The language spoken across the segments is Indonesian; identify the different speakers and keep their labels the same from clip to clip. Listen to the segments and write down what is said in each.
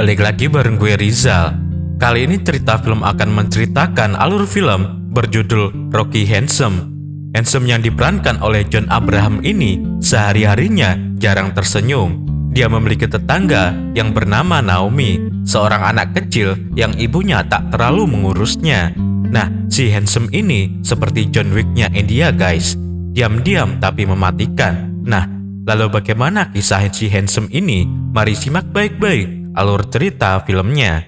Speaker 1: Balik lagi bareng gue Rizal. Kali ini cerita film akan menceritakan alur film berjudul Rocky Handsome. Handsome yang diperankan oleh John Abraham ini sehari-harinya jarang tersenyum. Dia memiliki tetangga yang bernama Naomi, seorang anak kecil yang ibunya tak terlalu mengurusnya. Nah, si Handsome ini seperti John Wick-nya India guys. Diam-diam tapi mematikan. Nah, lalu bagaimana kisah si Handsome ini? Mari simak baik-baik alur cerita filmnya.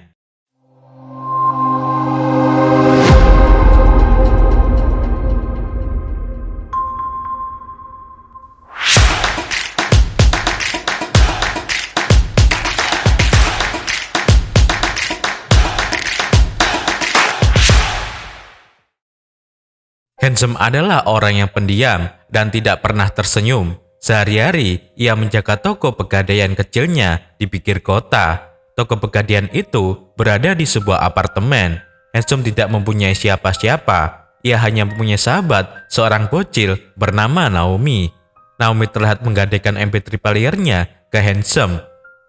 Speaker 1: Handsome adalah orang yang pendiam dan tidak pernah tersenyum. Sehari-hari, ia menjaga toko pegadaian kecilnya di pinggir kota. Toko pegadaian itu berada di sebuah apartemen. Handsome tidak mempunyai siapa-siapa. Ia hanya mempunyai sahabat, seorang bocil bernama Naomi. Naomi terlihat menggadaikan MP3 playernya ke Handsome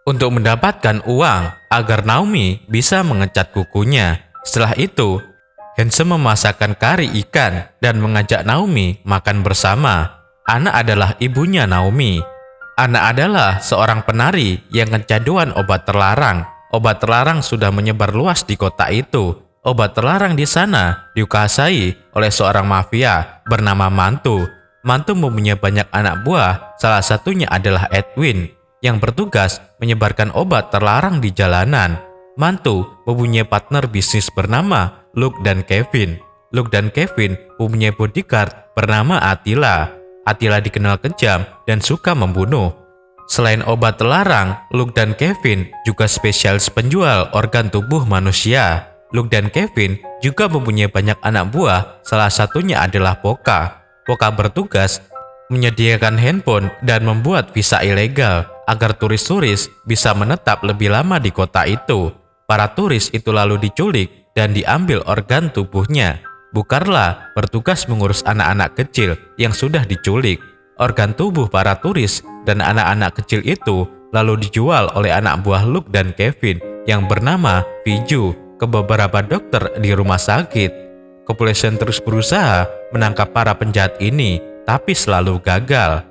Speaker 1: untuk mendapatkan uang agar Naomi bisa mengecat kukunya. Setelah itu, Handsome memasakkan kari ikan dan mengajak Naomi makan bersama. Ana adalah ibunya Naomi. Ana adalah seorang penari yang kecanduan obat terlarang. Obat terlarang sudah menyebar luas di kota itu. Obat terlarang di sana dikuasai oleh seorang mafia bernama Mantu. Mantu mempunyai banyak anak buah, salah satunya adalah Edwin, yang bertugas menyebarkan obat terlarang di jalanan. Mantu mempunyai partner bisnis bernama Luke dan Kevin. Luke dan Kevin mempunyai bodyguard bernama Attila. Attila dikenal kejam dan suka membunuh. Selain obat terlarang, Luke dan Kevin juga spesialis penjual organ tubuh manusia. Luke dan Kevin juga mempunyai banyak anak buah, salah satunya adalah Poka. Poka bertugas menyediakan handphone dan membuat visa ilegal agar turis-turis bisa menetap lebih lama di kota itu. Para turis itu lalu diculik dan diambil organ tubuhnya. Bukarlah bertugas mengurus anak-anak kecil yang sudah diculik. Organ tubuh para turis dan anak-anak kecil itu lalu dijual oleh anak buah Luke dan Kevin yang bernama Viju ke beberapa dokter di rumah sakit. Kepolisian terus berusaha menangkap para penjahat ini, tapi selalu gagal.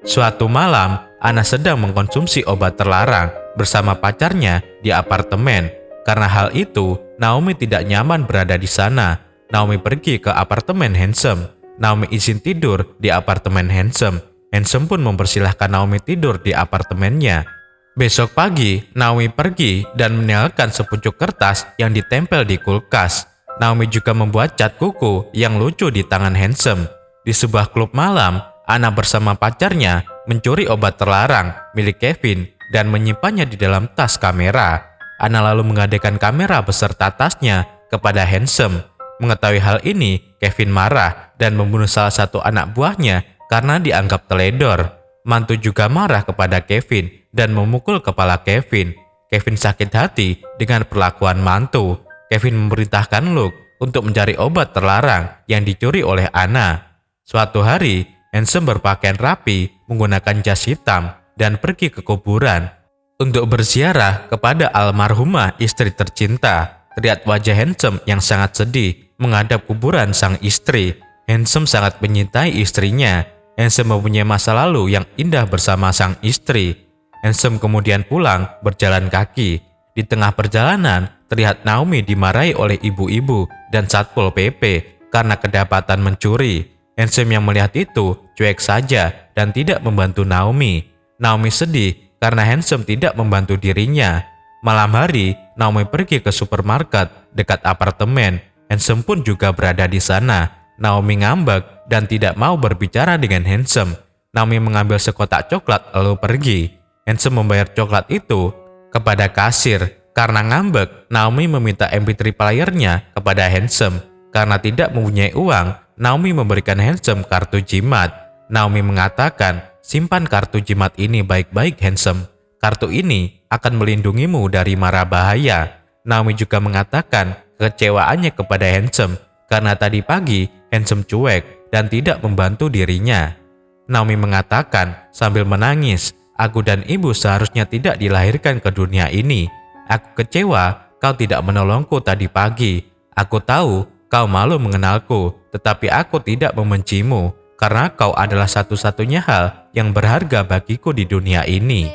Speaker 1: Suatu malam, Ana sedang mengkonsumsi obat terlarang bersama pacarnya di apartemen. Karena hal itu, Naomi tidak nyaman berada di sana. Naomi pergi ke apartemen Handsome. Naomi izin tidur di apartemen Handsome. Handsome pun mempersilahkan Naomi tidur di apartemennya. Besok pagi, Naomi pergi dan meninggalkan sepucuk kertas yang ditempel di kulkas. Naomi juga membuat cat kuku yang lucu di tangan Handsome. Di sebuah klub malam, Ana bersama pacarnya mencuri obat terlarang milik Kevin dan menyimpannya di dalam tas kamera. Ana lalu menggadaikan kamera beserta tasnya kepada Handsome. Mengetahui hal ini, Kevin marah dan membunuh salah satu anak buahnya karena dianggap teledor. Mantu juga marah kepada Kevin dan memukul kepala Kevin. Kevin sakit hati dengan perlakuan mantu. Kevin memerintahkan Luke untuk mencari obat terlarang yang dicuri oleh Ana. Suatu hari, Handsome berpakaian rapi menggunakan jas hitam dan pergi ke kuburan untuk berziarah kepada almarhumah istri tercinta. Terlihat wajah Handsome yang sangat sedih menghadap kuburan sang istri. Handsome sangat menyintai istrinya. Handsome mempunyai masa lalu yang indah bersama sang istri. Handsome kemudian pulang berjalan kaki. Di tengah perjalanan, terlihat Naomi dimarahi oleh ibu-ibu dan Satpol PP karena kedapatan mencuri. Handsome yang melihat itu cuek saja dan tidak membantu Naomi. Naomi sedih karena Handsome tidak membantu dirinya. Malam hari, Naomi pergi ke supermarket dekat apartemen. Handsome pun juga berada di sana. Naomi ngambek dan tidak mau berbicara dengan Handsome. Naomi mengambil sekotak coklat lalu pergi. Handsome membayar coklat itu kepada kasir. Karena ngambek, Naomi meminta MP3 playernya kepada Handsome. Karena tidak mempunyai uang, Naomi memberikan Handsome kartu jimat. Naomi mengatakan, simpan kartu jimat ini baik-baik Handsome. kartu ini akan melindungimu dari mara bahaya. Naomi juga mengatakan kekecewaannya kepada Handsome karena tadi pagi Handsome cuek dan tidak membantu dirinya. Naomi mengatakan sambil menangis, "Aku dan ibu seharusnya tidak dilahirkan ke dunia ini. Aku kecewa kau tidak menolongku tadi pagi. Aku tahu kau malu mengenalku, tetapi aku tidak membencimu karena kau adalah satu-satunya hal yang berharga bagiku di dunia ini."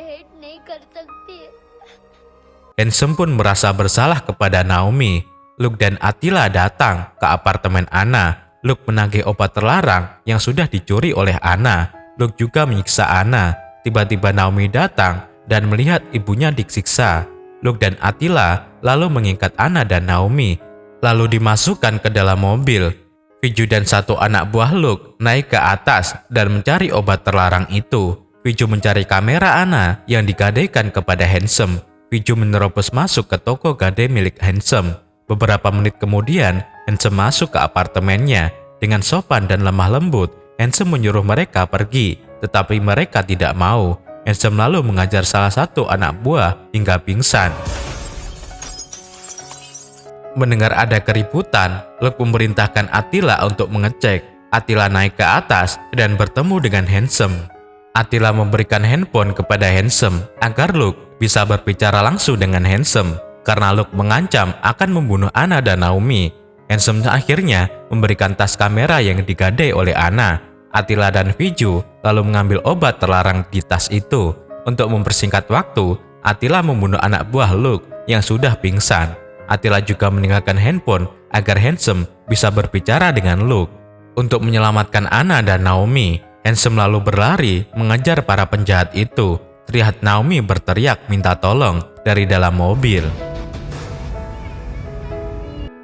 Speaker 1: Handsome pun merasa bersalah kepada Naomi. Luke dan Attila datang ke apartemen Anna. Luke menagih obat terlarang yang sudah dicuri oleh Anna. Luke juga menyiksa Anna. Tiba-tiba Naomi datang dan melihat ibunya disiksa. Luke dan Attila lalu mengikat Anna dan Naomi, lalu dimasukkan ke dalam mobil. Viju dan satu anak buah Luke naik ke atas dan mencari obat terlarang itu. Viju mencari kamera Anna yang digadaikan kepada Handsome. Viju menerobos masuk ke toko gade milik Handsome. Beberapa menit kemudian, Handsome masuk ke apartemennya. Dengan sopan dan lemah lembut, Handsome menyuruh mereka pergi, tetapi mereka tidak mau. Handsome lalu mengajar salah satu anak buah hingga pingsan. Mendengar ada keributan, Luke memerintahkan Attila untuk mengecek. Attila naik ke atas dan bertemu dengan Handsome. Attila memberikan handphone kepada Handsome agar Luke bisa berbicara langsung dengan Handsome karena Luke mengancam akan membunuh Anna dan Naomi. Handsome akhirnya memberikan tas kamera yang digadai oleh Anna. Attila dan Viju lalu mengambil obat terlarang di tas itu. Untuk mempersingkat waktu, Attila membunuh anak buah Luke yang sudah pingsan. Attila juga meninggalkan handphone agar Handsome bisa berbicara dengan Luke. Untuk menyelamatkan Anna dan Naomi, Handsome lalu berlari mengejar para penjahat itu. Terlihat Naomi berteriak minta tolong dari dalam mobil.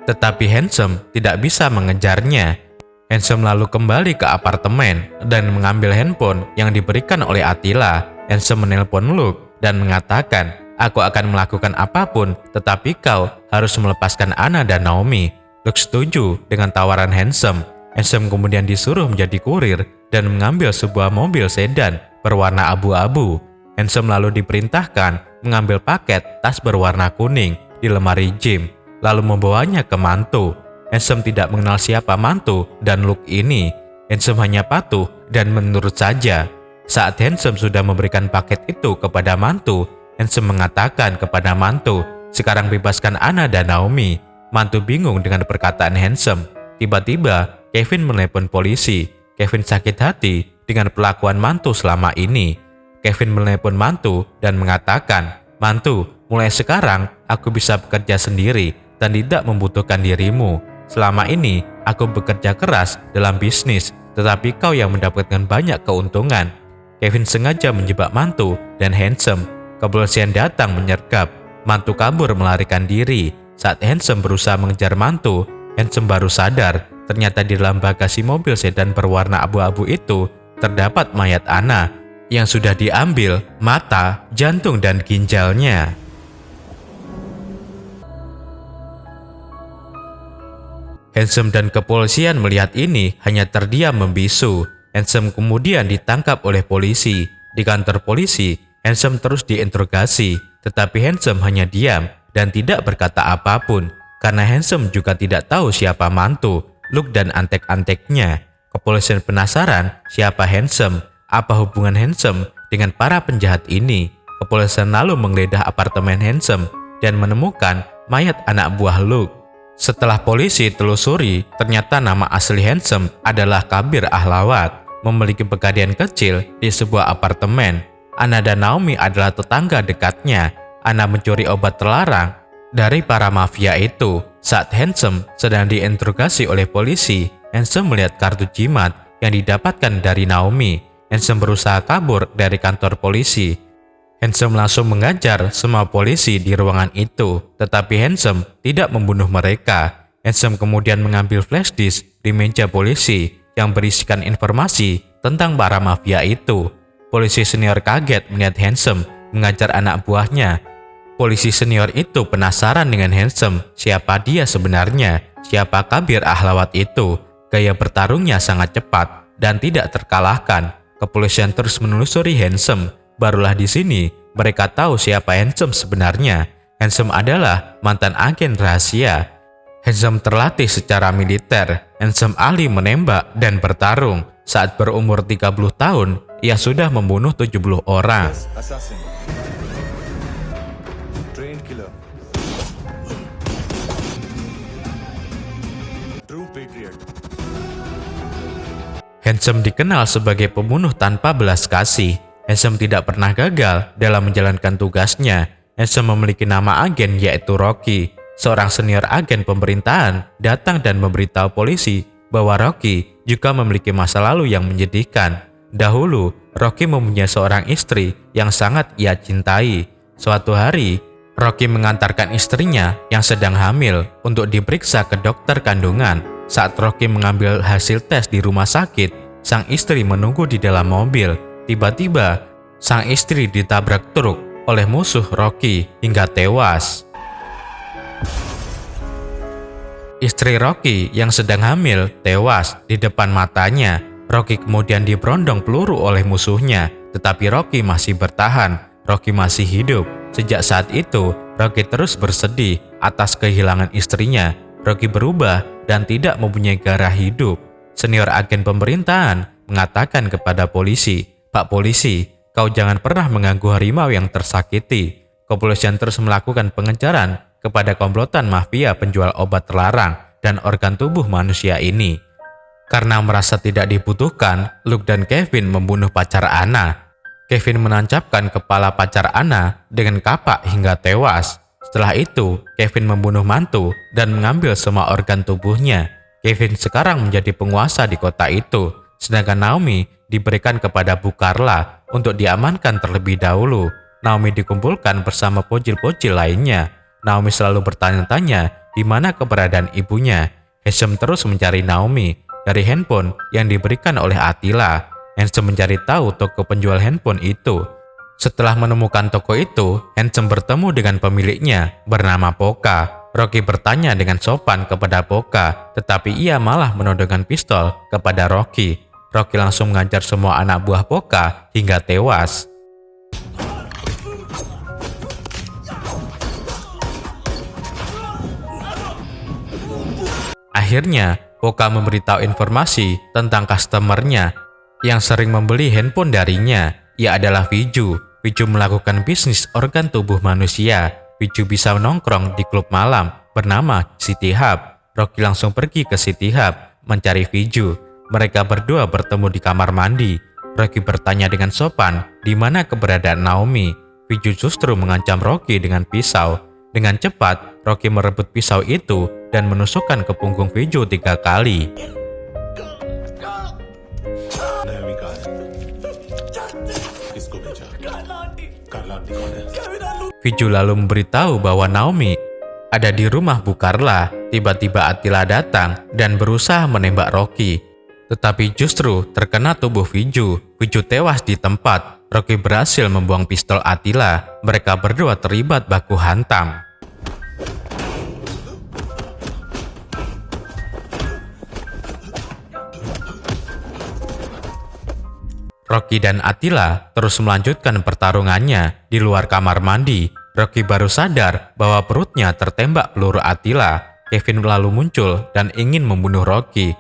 Speaker 1: Tetapi Handsome tidak bisa mengejarnya. Handsome lalu kembali ke apartemen dan mengambil handphone yang diberikan oleh Attila. Handsome menelpon Luke dan mengatakan, "Aku akan melakukan apapun, tetapi kau harus melepaskan Anna dan Naomi." Luke setuju dengan tawaran Handsome. Handsome kemudian disuruh menjadi kurir dan mengambil sebuah mobil sedan berwarna abu-abu. Handsome lalu diperintahkan mengambil paket tas berwarna kuning di lemari gym, lalu membawanya ke mantu. Handsome tidak mengenal siapa mantu dan Luke ini. Handsome hanya patuh dan menurut saja. Saat Handsome sudah memberikan paket itu kepada mantu, Handsome mengatakan kepada mantu, "Sekarang bebaskan Anna dan Naomi." Mantu bingung dengan perkataan Handsome. Tiba-tiba Kevin menelepon polisi. Kevin sakit hati dengan perlakuan mantu selama ini. Kevin menelepon mantu dan mengatakan, "Mantu, mulai sekarang aku bisa bekerja sendiri dan tidak membutuhkan dirimu. Selama ini aku bekerja keras dalam bisnis, tetapi kau yang mendapatkan banyak keuntungan." Kevin sengaja menjebak mantu dan Handsome. Kepolisian datang menyergap. Mantu kabur melarikan diri. Saat Handsome berusaha mengejar mantu, Handsome baru sadar ternyata di dalam bagasi mobil sedan berwarna abu-abu itu terdapat mayat Anna yang sudah diambil mata, jantung, dan ginjalnya. Handsome dan kepolisian melihat ini hanya terdiam membisu. Handsome kemudian ditangkap oleh polisi. Di kantor polisi, Handsome terus diinterogasi, tetapi Handsome hanya diam dan tidak berkata apapun karena Handsome juga tidak tahu siapa mantu, Luke dan antek-anteknya. Kepolisian penasaran siapa Handsome, apa hubungan Handsome dengan para penjahat ini. Kepolisian lalu menggeledah apartemen Handsome dan menemukan mayat anak buah Luke. Setelah polisi telusuri, ternyata nama asli Handsome adalah Kabir Ahlawat, memiliki pegadaian kecil di sebuah apartemen. Anna dan Naomi adalah tetangga dekatnya. Anna mencuri obat terlarang dari para mafia itu. Saat Handsome sedang diinterogasi oleh polisi, Handsome melihat kartu jimat yang didapatkan dari Naomi. Handsome berusaha kabur dari kantor polisi. Handsome langsung mengajar semua polisi di ruangan itu, tetapi Handsome tidak membunuh mereka. Handsome kemudian mengambil flash disk di meja polisi yang berisikan informasi tentang para mafia itu. Polisi senior kaget melihat Handsome mengajar anak buahnya. Polisi senior itu penasaran dengan Handsome, siapa dia sebenarnya, siapa Kabir Ahlawat itu. Gaya bertarungnya sangat cepat dan tidak terkalahkan. Kepolisian terus menelusuri Handsome. Barulah di sini mereka tahu siapa Handsome sebenarnya. Handsome adalah mantan agen rahasia. Handsome terlatih secara militer. Handsome ahli menembak dan bertarung. Saat berumur 30 tahun, ia sudah membunuh 70 orang.
Speaker 2: Assassin. Trained killer. True patriot.
Speaker 1: Handsome dikenal sebagai pembunuh tanpa belas kasih. Handsome tidak pernah gagal dalam menjalankan tugasnya. Handsome memiliki nama agen yaitu Rocky. Seorang senior agen pemerintahan datang dan memberitahu polisi bahwa Rocky juga memiliki masa lalu yang menyedihkan. Dahulu, Rocky mempunyai seorang istri yang sangat ia cintai. Suatu hari, Rocky mengantarkan istrinya yang sedang hamil untuk diperiksa ke dokter kandungan. Saat Rocky mengambil hasil tes di rumah sakit, sang istri menunggu di dalam mobil. Tiba-tiba, sang istri ditabrak truk oleh musuh Rocky hingga tewas. Istri Rocky yang sedang hamil tewas di depan matanya. Rocky kemudian diberondong peluru oleh musuhnya, tetapi Rocky masih bertahan. Rocky masih hidup. Sejak saat itu, Rocky terus bersedih atas kehilangan istrinya. Rocky berubah dan tidak mempunyai gairah hidup. Senior agen pemerintahan mengatakan kepada polisi, "Pak polisi, kau jangan pernah mengganggu harimau yang tersakiti." Kepolisian terus melakukan pengejaran kepada komplotan mafia penjual obat terlarang dan organ tubuh manusia ini. Karena merasa tidak dibutuhkan, Luke dan Kevin membunuh pacar Anna. Kevin menancapkan kepala pacar Anna dengan kapak hingga tewas. Setelah itu, Kevin membunuh mantu dan mengambil semua organ tubuhnya. Kevin sekarang menjadi penguasa di kota itu, sedangkan Naomi diberikan kepada Bu Carla untuk diamankan terlebih dahulu. Naomi dikumpulkan bersama pocil-pocil lainnya. Naomi selalu bertanya-tanya di mana keberadaan ibunya. Handsome terus mencari Naomi dari handphone yang diberikan oleh Attila. Handsome mencari tahu toko penjual handphone itu. Setelah menemukan toko itu, Handsome bertemu dengan pemiliknya bernama Poka. Rocky bertanya dengan sopan kepada Poka, tetapi ia malah menodongkan pistol kepada Rocky. Rocky langsung mengajar semua anak buah Poka hingga tewas. Akhirnya, Poka memberitahu informasi tentang customernya yang sering membeli handphone darinya. Ia adalah Viju. Viju melakukan bisnis organ tubuh manusia. Viju bisa nongkrong di klub malam bernama City Hub. Rocky langsung pergi ke City Hub mencari Viju. Mereka berdua bertemu di kamar mandi. Rocky bertanya dengan sopan di mana keberadaan Naomi. Viju justru mengancam Rocky dengan pisau. Dengan cepat, Rocky merebut pisau itu dan menusukkan ke punggung Viju 3 kali.
Speaker 2: Naomi कहाँ है? किसको भेजा? Carla aunty कौन है?
Speaker 1: Viju lalu memberitahu bahwa Naomi ada di rumah Bu Carla. Tiba-tiba Attila datang dan berusaha menembak Rocky. Tetapi justru terkena tubuh Viju. Viju tewas di tempat. Rocky berhasil membuang pistol Attila. Mereka berdua terlibat baku hantam. Rocky dan Attila terus melanjutkan pertarungannya di luar kamar mandi. Rocky baru sadar bahwa perutnya tertembak peluru Attila. Kevin lalu muncul dan ingin membunuh Rocky.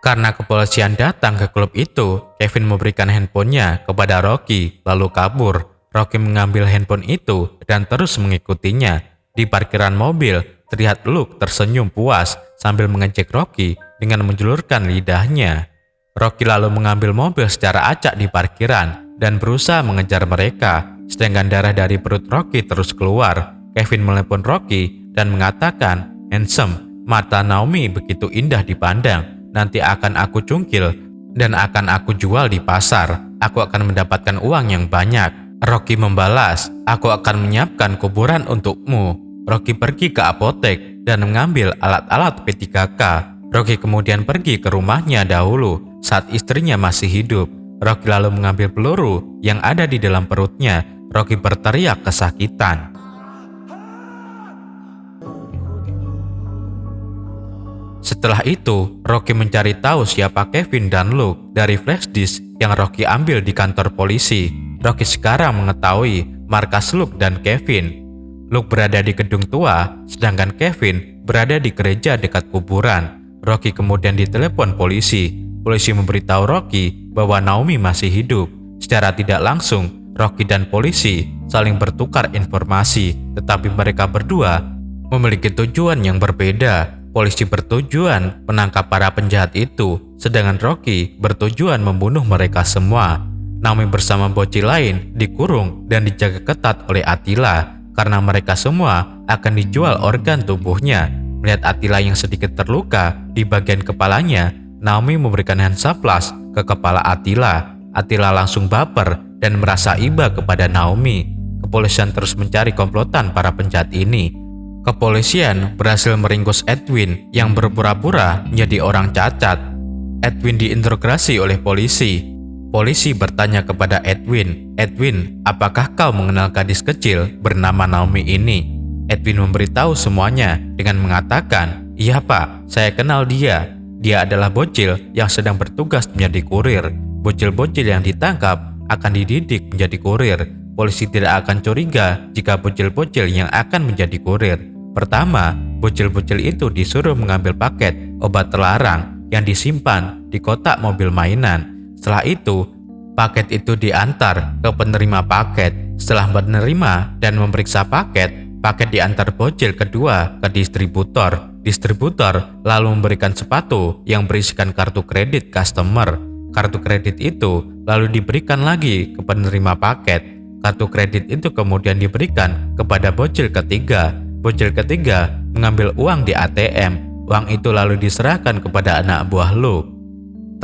Speaker 1: Karena kepolisian datang ke klub itu, Kevin memberikan handphonenya kepada Rocky lalu kabur. Rocky mengambil handphone itu dan terus mengikutinya. Di parkiran mobil, terlihat Luke tersenyum puas sambil mengejek Rocky dengan menjulurkan lidahnya. Rocky lalu mengambil mobil secara acak di parkiran dan berusaha mengejar mereka. Sedangkan darah dari perut Rocky terus keluar. Kevin menelepon Rocky dan mengatakan, "Handsome, mata Naomi begitu indah dipandang. Nanti akan aku cungkil dan akan aku jual di pasar. Aku akan mendapatkan uang yang banyak." Rocky membalas, "Aku akan menyiapkan kuburan untukmu." Rocky pergi ke apotek dan mengambil alat-alat P3K. Rocky kemudian pergi ke rumahnya dahulu saat istrinya masih hidup. Rocky lalu mengambil peluru yang ada di dalam perutnya. Rocky berteriak kesakitan. Setelah itu, Rocky mencari tahu siapa Kevin dan Luke dari flash disk yang Rocky ambil di kantor polisi. Rocky sekarang mengetahui markas Luke dan Kevin. Luke berada di gedung tua, sedangkan Kevin berada di gereja dekat kuburan. Rocky kemudian ditelepon polisi. Polisi memberitahu Rocky bahwa Naomi masih hidup. Secara tidak langsung, Rocky dan polisi saling bertukar informasi, tetapi mereka berdua memiliki tujuan yang berbeda. Polisi bertujuan menangkap para penjahat itu, sedangkan Rocky bertujuan membunuh mereka semua. Naomi bersama bocil lain dikurung dan dijaga ketat oleh Attila karena mereka semua akan dijual organ tubuhnya. Melihat Attila yang sedikit terluka di bagian kepalanya, Naomi memberikan Hansaplast ke kepala Attila. Attila langsung baper dan merasa iba kepada Naomi. Kepolisian terus mencari komplotan para penjahat ini. Kepolisian berhasil meringkus Edwin yang berpura-pura menjadi orang cacat. Edwin diinterogasi oleh polisi. Polisi bertanya kepada Edwin, "Edwin, apakah kau mengenal gadis kecil bernama Naomi ini?" Edwin memberitahu semuanya dengan mengatakan, "Iya Pak, saya kenal dia. Dia adalah bocil yang sedang bertugas menjadi kurir. Bocil-bocil yang ditangkap akan dididik menjadi kurir. Polisi tidak akan curiga jika bocil-bocil yang akan menjadi kurir. Pertama, bocil-bocil itu disuruh mengambil paket obat terlarang yang disimpan di kotak mobil mainan. Setelah itu, paket itu diantar ke penerima paket. Setelah menerima dan memeriksa paket, paket diantar bocil kedua ke distributor. Distributor lalu memberikan sepatu yang berisikan kartu kredit customer. Kartu kredit itu lalu diberikan lagi ke penerima paket. Kartu kredit itu kemudian diberikan kepada bocil ketiga. Bocil ketiga mengambil uang di ATM. Uang itu lalu diserahkan kepada anak buah Luke.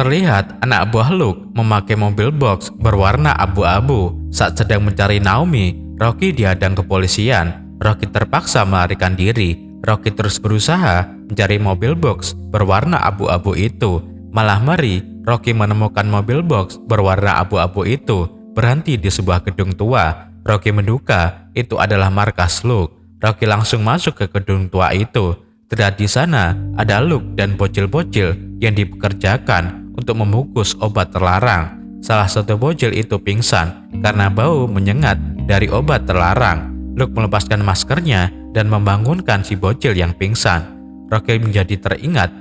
Speaker 1: Terlihat anak buah Luke memakai mobil box berwarna abu-abu. Saat sedang mencari Naomi, Rocky dihadang kepolisian. Rocky terpaksa melarikan diri. Rocky terus berusaha mencari mobil box berwarna abu-abu itu. Malah meri, Rocky menemukan mobil box berwarna abu-abu itu berhenti di sebuah gedung tua. Rocky menduga itu adalah markas Luke. Rocky langsung masuk ke gedung tua itu. Terlihat di sana ada Luke dan bocil-bocil yang dipekerjakan untuk membungkus obat terlarang. Salah satu bocil itu pingsan karena bau menyengat dari obat terlarang. Luke melepaskan maskernya dan membangunkan si bocil yang pingsan. Rocky menjadi teringat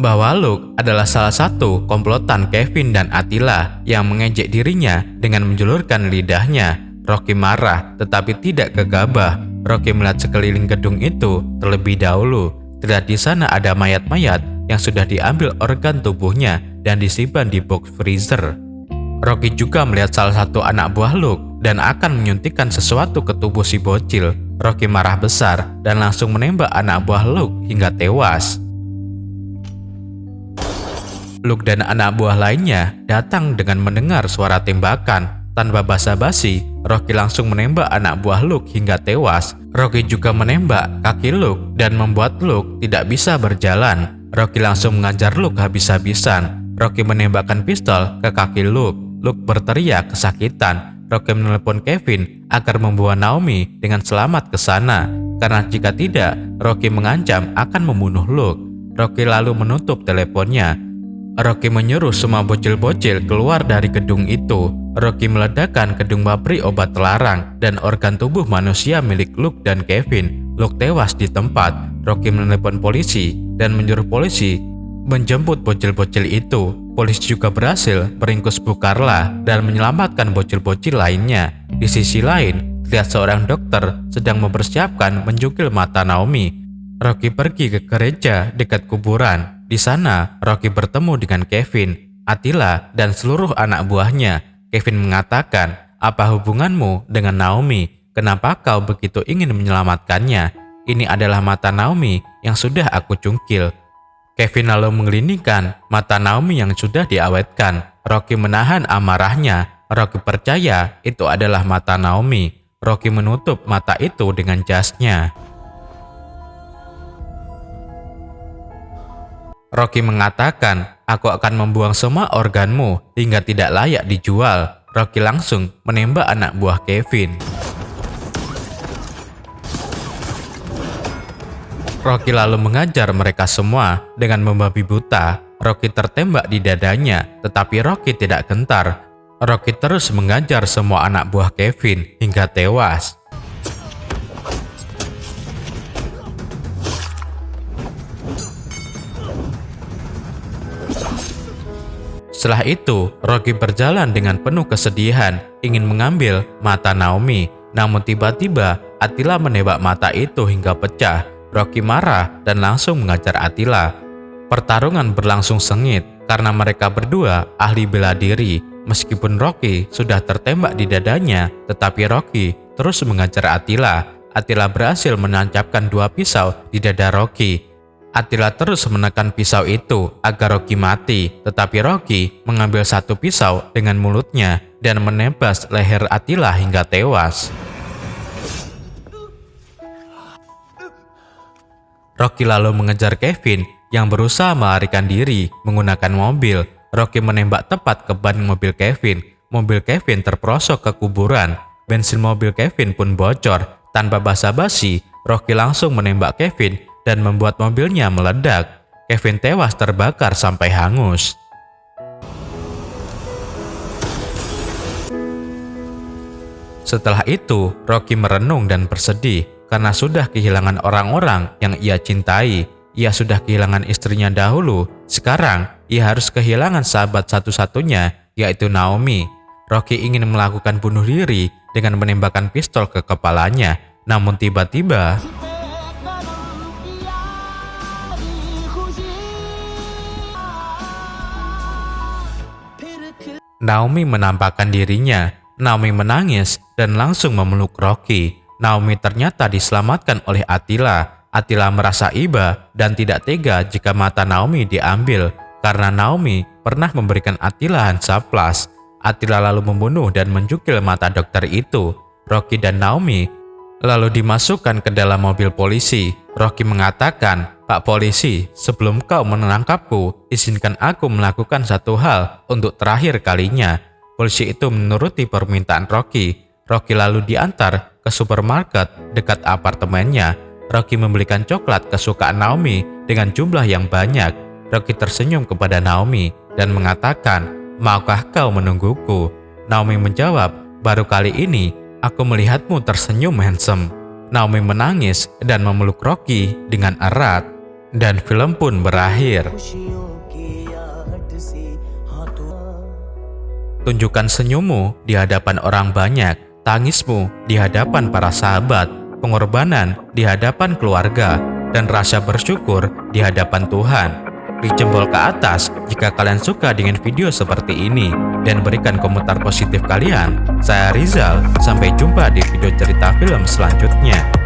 Speaker 1: bahwa Luke adalah salah satu komplotan Kevin dan Attila yang mengejek dirinya dengan menjulurkan lidahnya. Rocky marah tetapi tidak gegabah. Rocky melihat sekeliling gedung itu terlebih dahulu. Terlihat di sana ada mayat-mayat yang sudah diambil organ tubuhnya dan disimpan di box freezer. Rocky juga melihat salah satu anak buah Luke dan akan menyuntikkan sesuatu ke tubuh si bocil. Rocky marah besar dan langsung menembak anak buah Luke hingga tewas. Luke dan anak buah lainnya datang dengan mendengar suara tembakan. Tanpa basa-basi, Rocky langsung menembak anak buah Luke hingga tewas. Rocky juga menembak kaki Luke dan membuat Luke tidak bisa berjalan. Rocky langsung mengajar Luke habis-habisan. Rocky menembakkan pistol ke kaki Luke. Luke berteriak kesakitan. Rocky menelepon Kevin agar membawa Naomi dengan selamat ke sana. Karena jika tidak, Rocky mengancam akan membunuh Luke. Rocky lalu menutup teleponnya. Rocky menyuruh semua bocil-bocil keluar dari gedung itu. Rocky meledakkan gedung pabrik obat terlarang dan organ tubuh manusia milik Luke dan Kevin. Luke tewas di tempat. Rocky menelepon polisi dan menyuruh polisi menjemput bocil-bocil itu. Polisi juga berhasil meringkus Bu Carla dan menyelamatkan bocil-bocil lainnya. Di sisi lain, terlihat seorang dokter sedang mempersiapkan menjungkil mata Naomi. Rocky pergi ke gereja dekat kuburan. Di sana, Rocky bertemu dengan Kevin, Attila, dan seluruh anak buahnya. Kevin mengatakan, "Apa hubunganmu dengan Naomi? Kenapa kau begitu ingin menyelamatkannya? Ini adalah mata Naomi yang sudah aku cungkil." Kevin lalu menggelindingkan mata Naomi yang sudah diawetkan. Rocky menahan amarahnya. Rocky percaya itu adalah mata Naomi. Rocky menutup mata itu dengan jasnya. Rocky mengatakan, "Aku akan membuang semua organmu hingga tidak layak dijual." Rocky langsung menembak anak buah Kevin. Rocky lalu mengajar mereka semua dengan membabi buta. Rocky tertembak di dadanya, tetapi Rocky tidak gentar. Rocky terus mengajar semua anak buah Kevin hingga tewas. Setelah itu, Rocky berjalan dengan penuh kesedihan, ingin mengambil mata Naomi. Namun tiba-tiba, Attila menembak mata itu hingga pecah. Rocky marah dan langsung mengajar Attila. Pertarungan berlangsung sengit karena mereka berdua ahli bela diri. Meskipun Rocky sudah tertembak di dadanya, tetapi Rocky terus mengajar Attila. Attila berhasil menancapkan 2 pisau di dada Rocky. Attila terus menekan pisau itu agar Rocky mati, tetapi Rocky mengambil 1 pisau dengan mulutnya dan menebas leher Attila hingga tewas. Rocky lalu mengejar Kevin yang berusaha melarikan diri menggunakan mobil. Rocky menembak tepat ke ban mobil Kevin. Mobil Kevin terperosok ke kuburan. Bensin mobil Kevin pun bocor. Tanpa basa-basi, Rocky langsung menembak Kevin dan membuat mobilnya meledak. Kevin tewas terbakar sampai hangus. Setelah itu, Rocky merenung dan bersedih karena sudah kehilangan orang-orang yang ia cintai. Ia sudah kehilangan istrinya dahulu, sekarang ia harus kehilangan sahabat satu-satunya, yaitu Naomi. Rocky ingin melakukan bunuh diri dengan menembakkan pistol ke kepalanya, namun tiba-tiba Naomi menampakkan dirinya. Naomi menangis dan langsung memeluk Rocky. Naomi ternyata diselamatkan oleh Attila. Attila merasa iba dan tidak tega jika mata Naomi diambil karena Naomi pernah memberikan Attila Hansaplast. Attila lalu membunuh dan mencukil mata dokter itu. Rocky dan Naomi lalu dimasukkan ke dalam mobil polisi. Rocky mengatakan, "Pak polisi, sebelum kau menangkapku, izinkan aku melakukan satu hal untuk terakhir kalinya." Polisi itu menuruti permintaan Rocky. Rocky lalu diantar ke supermarket dekat apartemennya. Rocky membelikan coklat kesukaan Naomi dengan jumlah yang banyak. Rocky tersenyum kepada Naomi dan mengatakan, "Maukah kau menungguku?" Naomi menjawab, "Baru kali ini aku melihatmu tersenyum, handsome." Naomi menangis dan memeluk Rocky dengan erat. Dan film pun berakhir. Tunjukkan senyummu di hadapan orang banyak, tangismu di hadapan para sahabat, pengorbanan di hadapan keluarga, dan rasa bersyukur di hadapan Tuhan. Beri jempol ke atas jika kalian suka dengan video seperti ini dan berikan komentar positif kalian. Saya Rizal, sampai jumpa di video cerita film selanjutnya.